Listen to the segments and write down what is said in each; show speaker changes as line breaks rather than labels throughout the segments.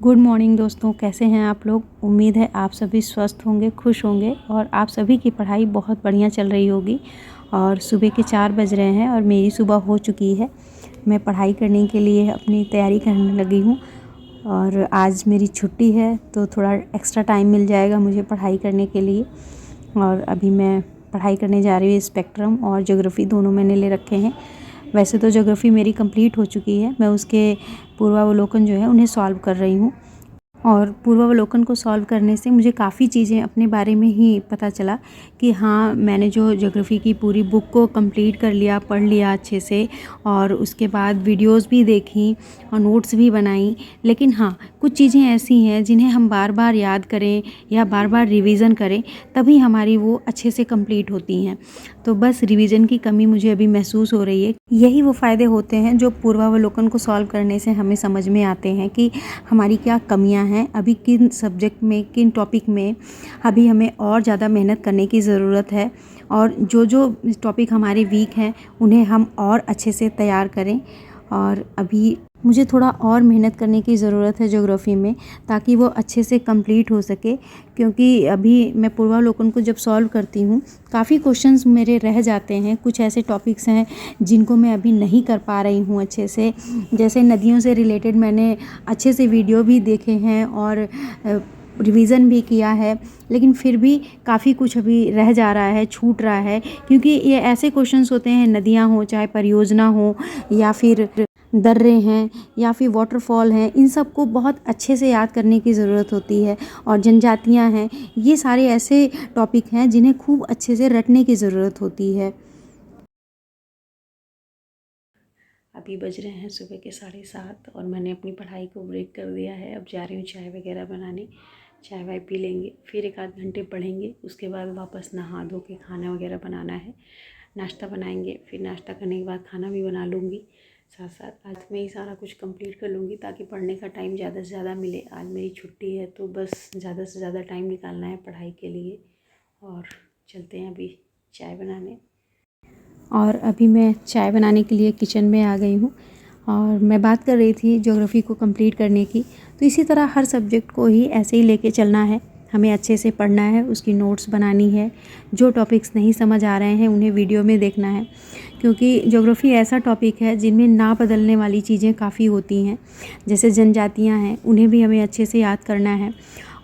Good morning दोस्तों, कैसे हैं आप लोग। उम्मीद है आप सभी स्वस्थ होंगे, खुश होंगे और आप सभी की पढ़ाई बहुत बढ़िया चल रही होगी। और सुबह के 4 बज रहे हैं और मेरी सुबह हो चुकी है। मैं पढ़ाई करने के लिए अपनी तैयारी करने लगी हूँ और आज मेरी छुट्टी है तो थोड़ा एक्स्ट्रा टाइम मिल जाएगा मुझे पढ़ाई करने के लिए। और अभी मैं पढ़ाई करने जा रही हूँ। स्पेक्ट्रम और ज्योग्राफी दोनों मैंने ले रखे हैं। वैसे तो ज्योग्राफी मेरी कंप्लीट हो चुकी है, मैं उसके पूर्वावलोकन जो है उन्हें सॉल्व कर रही हूँ। और पूर्वावलोकन को सॉल्व करने से मुझे काफ़ी चीज़ें अपने बारे में ही पता चला कि हाँ, मैंने जो ज्योग्राफी की पूरी बुक को कंप्लीट कर लिया, पढ़ लिया अच्छे से और उसके बाद वीडियोस भी देखी और नोट्स भी बनाई। लेकिन हाँ, कुछ चीज़ें ऐसी हैं जिन्हें हम बार बार याद करें या बार बार रिवीज़न करें तभी हमारी वो अच्छे से कंप्लीट होती हैं। तो बस रिवीजन की कमी मुझे अभी महसूस हो रही है। यही वो फ़ायदे होते हैं जो पूर्वावलोकन को सॉल्व करने से हमें समझ में आते हैं कि हमारी क्या कमियां हैं, अभी किन सब्जेक्ट में, किन टॉपिक में अभी हमें और ज़्यादा मेहनत करने की ज़रूरत है और जो जो टॉपिक हमारे वीक हैं उन्हें हम और अच्छे से तैयार करें। और अभी मुझे थोड़ा और मेहनत करने की ज़रूरत है ज्योग्राफी में ताकि वो अच्छे से कंप्लीट हो सके, क्योंकि अभी मैं पूर्वावलोकन को जब सॉल्व करती हूँ काफ़ी क्वेश्चंस मेरे रह जाते हैं। कुछ ऐसे टॉपिक्स हैं जिनको मैं अभी नहीं कर पा रही हूँ अच्छे से। जैसे नदियों से रिलेटेड मैंने अच्छे से वीडियो भी देखे हैं और रिवीज़न भी किया है, लेकिन फिर भी काफ़ी कुछ अभी रह जा रहा है, छूट रहा है। क्योंकि ये ऐसे क्वेश्चंस होते हैं, नदियाँ हो चाहे परियोजना हो या फिर दर्रे हैं या फिर वाटरफॉल हैं, इन सब को बहुत अच्छे से याद करने की ज़रूरत होती है। और जनजातियाँ हैं, ये सारे ऐसे टॉपिक हैं जिन्हें खूब अच्छे से रटने की ज़रूरत होती है। अभी बज रहे हैं सुबह के 7:30 और मैंने अपनी पढ़ाई को ब्रेक कर दिया है। अब जा रही हूँ चाय वगैरह बनाने। चाय वाय पी लेंगे, फिर 1 आध घंटे पढ़ेंगे, उसके बाद वापस नहा धो के खाना वगैरह बनाना है। नाश्ता बनाएंगे, फिर नाश्ता करने के बाद खाना भी बना लूँगी। साथ साथ आज मैं ही सारा कुछ कंप्लीट कर लूँगी ताकि पढ़ने का टाइम ज़्यादा से ज़्यादा मिले। आज मेरी छुट्टी है तो बस ज़्यादा से ज़्यादा टाइम निकालना है पढ़ाई के लिए। और चलते हैं अभी चाय बनाने। और अभी मैं चाय बनाने के लिए किचन में आ गई हूँ और मैं बात कर रही थी ज्योग्राफी को कंप्लीट करने की। तो इसी तरह हर सब्जेक्ट को ही ऐसे ही लेके चलना है, हमें अच्छे से पढ़ना है, उसकी नोट्स बनानी है। जो टॉपिक्स नहीं समझ आ रहे हैं उन्हें वीडियो में देखना है, क्योंकि ज्योग्राफी ऐसा टॉपिक है जिनमें ना बदलने वाली चीज़ें काफ़ी होती हैं। जैसे जनजातियाँ हैं, उन्हें भी हमें अच्छे से याद करना है।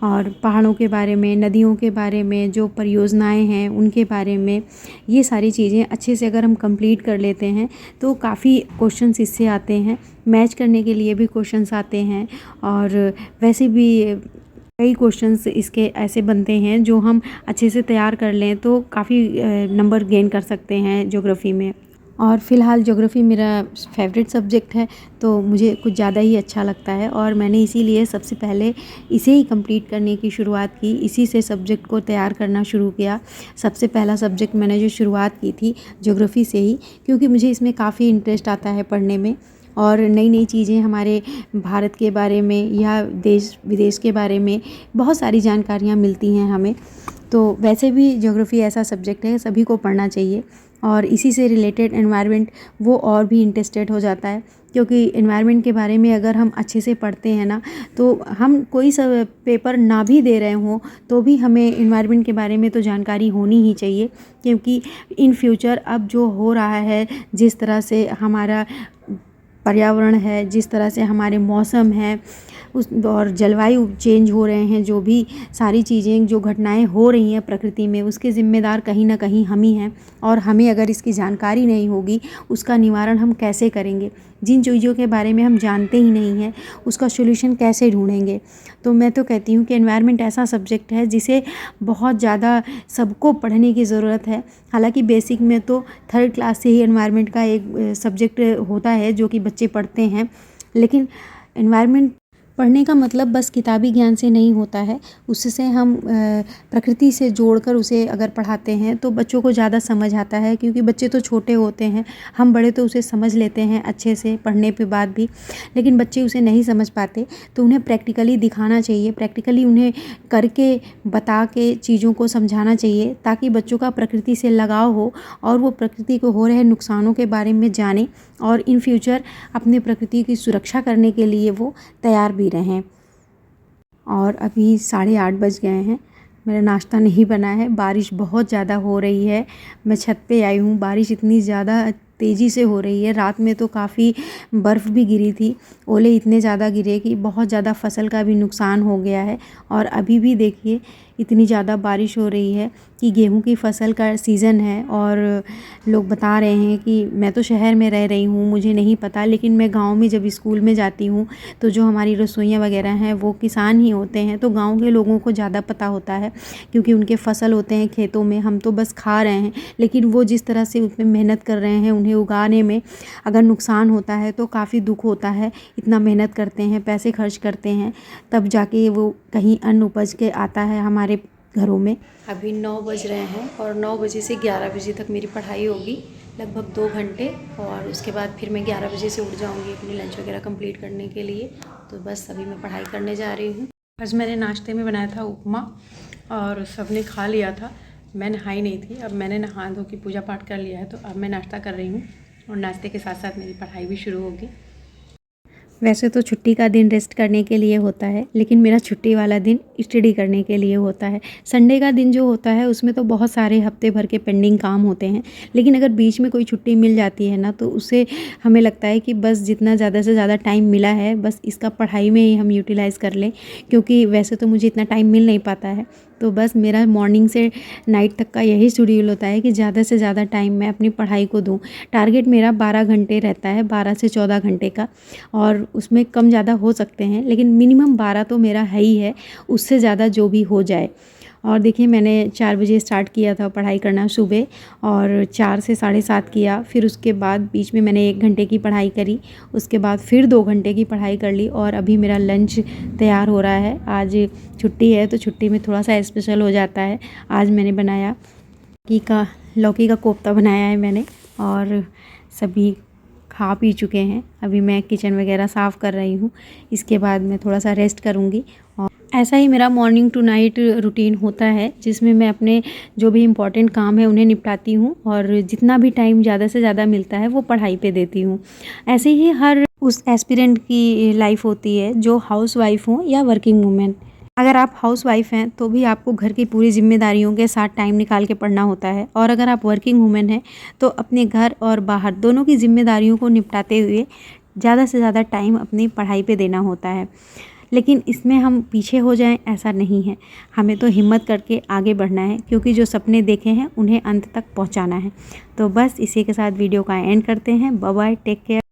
और पहाड़ों के बारे में, नदियों के बारे में, जो परियोजनाएं हैं उनके बारे में, ये सारी चीज़ें अच्छे से अगर हम कंप्लीट कर लेते हैं तो काफ़ी क्वेश्चंस इससे आते हैं। मैच करने के लिए भी क्वेश्चंस आते हैं और वैसे भी कई क्वेश्चंस इसके ऐसे बनते हैं जो हम अच्छे से तैयार कर लें तो काफ़ी नंबर गेन कर सकते हैं ज्योग्राफी में। और फ़िलहाल ज्योग्राफी मेरा फेवरेट सब्जेक्ट है तो मुझे कुछ ज़्यादा ही अच्छा लगता है और मैंने इसीलिए सबसे पहले इसे ही कंप्लीट करने की शुरुआत की, इसी से सब्जेक्ट को तैयार करना शुरू किया। सबसे पहला सब्जेक्ट मैंने जो शुरुआत की थी ज्योग्राफी से ही, क्योंकि मुझे इसमें काफ़ी इंटरेस्ट आता है पढ़ने में और नई नई चीज़ें हमारे भारत के बारे में या देश विदेश के बारे में बहुत सारी जानकारियाँ मिलती हैं हमें। तो वैसे भी ज्योग्राफी ऐसा सब्जेक्ट है सभी को पढ़ना चाहिए। और इसी से रिलेटेड एनवायरनमेंट वो और भी इंटरेस्टेड हो जाता है, क्योंकि एनवायरनमेंट के बारे में अगर हम अच्छे से पढ़ते हैं ना, तो हम कोई सा पेपर ना भी दे रहे हों तो भी हमें एनवायरनमेंट के बारे में तो जानकारी होनी ही चाहिए। क्योंकि इन फ्यूचर अब जो हो रहा है, जिस तरह से हमारा पर्यावरण है, जिस तरह से हमारे मौसम है उस और जलवायु चेंज हो रहे हैं, जो भी सारी चीज़ें जो घटनाएं हो रही हैं प्रकृति में, उसके ज़िम्मेदार कहीं ना कहीं हम ही हैं। और हमें अगर इसकी जानकारी नहीं होगी, उसका निवारण हम कैसे करेंगे, जिन चीज़ों के बारे में हम जानते ही नहीं हैं उसका सोल्यूशन कैसे ढूंढेंगे। तो मैं तो कहती हूँ कि एनवायरनमेंट ऐसा सब्जेक्ट है जिसे बहुत ज़्यादा सबको पढ़ने की ज़रूरत है। हालांकि बेसिक में तो 3rd क्लास से ही एनवायरनमेंट का एक सब्जेक्ट होता है जो कि बच्चे पढ़ते हैं, लेकिन एनवायरनमेंट पढ़ने का मतलब बस किताबी ज्ञान से नहीं होता है। उससे हम प्रकृति से जोड़कर उसे अगर पढ़ाते हैं तो बच्चों को ज़्यादा समझ आता है, क्योंकि बच्चे तो छोटे होते हैं, हम बड़े तो उसे समझ लेते हैं अच्छे से पढ़ने के बाद भी, लेकिन बच्चे उसे नहीं समझ पाते। तो उन्हें प्रैक्टिकली दिखाना चाहिए, प्रैक्टिकली उन्हें करके बता के चीज़ों को समझाना चाहिए, ताकि बच्चों का प्रकृति से लगाव हो और वो प्रकृति को हो रहे नुकसानों के बारे में जाने और इन फ्यूचर अपने प्रकृति की सुरक्षा करने के लिए वो तैयार भी रहें। और अभी 8:30 बज गए हैं। मेरा नाश्ता नहीं बना है, बारिश बहुत ज़्यादा हो रही है। मैं छत पे आई हूँ, बारिश इतनी ज़्यादा तेज़ी से हो रही है। रात में तो काफ़ी बर्फ़ भी गिरी थी, ओले इतने ज़्यादा गिरे कि बहुत ज़्यादा फसल का भी नुकसान हो गया है। और अभी भी देखिए इतनी ज़्यादा बारिश हो रही है कि गेहूं की फसल का सीज़न है। और लोग बता रहे हैं कि मैं तो शहर में रह रही हूँ, मुझे नहीं पता, लेकिन मैं गांव में जब स्कूल में जाती हूँ तो जो हमारी रसोइयाँ वगैरह हैं वो किसान ही होते हैं, तो गांव के लोगों को ज़्यादा पता होता है क्योंकि उनके फसल होते हैं खेतों में। हम तो बस खा रहे हैं, लेकिन वो जिस तरह से उसमें मेहनत कर रहे हैं, उन्हें उगाने में अगर नुकसान होता है तो काफ़ी दुख होता है। इतना मेहनत करते हैं, पैसे खर्च करते हैं, तब जाके वो कहीं अन्न उपज के आता है हमारे घरों में। अभी 9 बज रहे हैं और 9 बजे से 11 बजे तक मेरी पढ़ाई होगी, लगभग 2 घंटे। और उसके बाद फिर मैं 11 बजे से उठ जाऊंगी अपनी लंच वगैरह कंप्लीट करने के लिए। तो बस अभी मैं पढ़ाई करने जा रही हूँ। आज मैंने नाश्ते में बनाया था उपमा और सबने खा लिया था। मैं नहाई नहीं थी, अब मैंने नहा धो के पूजा पाठ कर लिया है, तो अब मैं नाश्ता कर रही हूँ और नाश्ते के साथ साथ मेरी पढ़ाई भी शुरू होगी। वैसे तो छुट्टी का दिन रेस्ट करने के लिए होता है, लेकिन मेरा छुट्टी वाला दिन स्टडी करने के लिए होता है। संडे का दिन जो होता है उसमें तो बहुत सारे हफ्ते भर के पेंडिंग काम होते हैं, लेकिन अगर बीच में कोई छुट्टी मिल जाती है ना, तो उससे हमें लगता है कि बस जितना ज़्यादा से ज़्यादा टाइम मिला है बस इसका पढ़ाई में ही हम यूटिलाइज़ कर लें, क्योंकि वैसे तो मुझे इतना टाइम मिल नहीं पाता है। तो बस मेरा मॉर्निंग से नाइट तक का यही शेड्यूल होता है कि ज़्यादा से ज़्यादा टाइम मैं अपनी पढ़ाई को दूँ। टारगेट मेरा 12 घंटे रहता है, 12 से 14 घंटे का, और उसमें कम ज़्यादा हो सकते हैं, लेकिन मिनिमम 12 तो मेरा है ही है, उससे ज़्यादा जो भी हो जाए। और देखिए मैंने 4 बजे स्टार्ट किया था पढ़ाई करना सुबह, और 4 से 7:30 किया। फिर उसके बाद बीच में मैंने 1 घंटे की पढ़ाई करी, उसके बाद फिर 2 घंटे की पढ़ाई कर ली, और अभी मेरा लंच तैयार हो रहा है। आज छुट्टी है तो छुट्टी में थोड़ा सा स्पेशल हो जाता है। आज मैंने बनाया लौकी का कोफ्ता बनाया है मैंने, और सभी खा पी चुके हैं। अभी मैं किचन वगैरह साफ़ कर रही हूँ, इसके बाद मैं थोड़ा सा रेस्ट करूँगी। और ऐसा ही मेरा मॉर्निंग टू नाइट रूटीन होता है, जिसमें मैं अपने जो भी इम्पोर्टेंट काम है उन्हें निपटाती हूँ, और जितना भी टाइम ज़्यादा से ज़्यादा मिलता है वो पढ़ाई पे देती हूँ। ऐसे ही हर उस एस्पिरेंट की लाइफ होती है जो हाउस वाइफ हो या वर्किंग वूमेन। अगर आप हाउस वाइफ हैं तो भी आपको घर की पूरी जिम्मेदारियों के साथ टाइम निकाल के पढ़ना होता है, और अगर आप वर्किंग वूमेन हैं तो अपने घर और बाहर दोनों की जिम्मेदारियों को निपटाते हुए ज़्यादा से ज़्यादा टाइम अपनी पढ़ाई पे देना होता है। लेकिन इसमें हम पीछे हो जाएं ऐसा नहीं है, हमें तो हिम्मत करके आगे बढ़ना है, क्योंकि जो सपने देखे हैं उन्हें अंत तक पहुंचाना है। तो बस इसी के साथ वीडियो का एंड करते हैं। Bye bye, take care.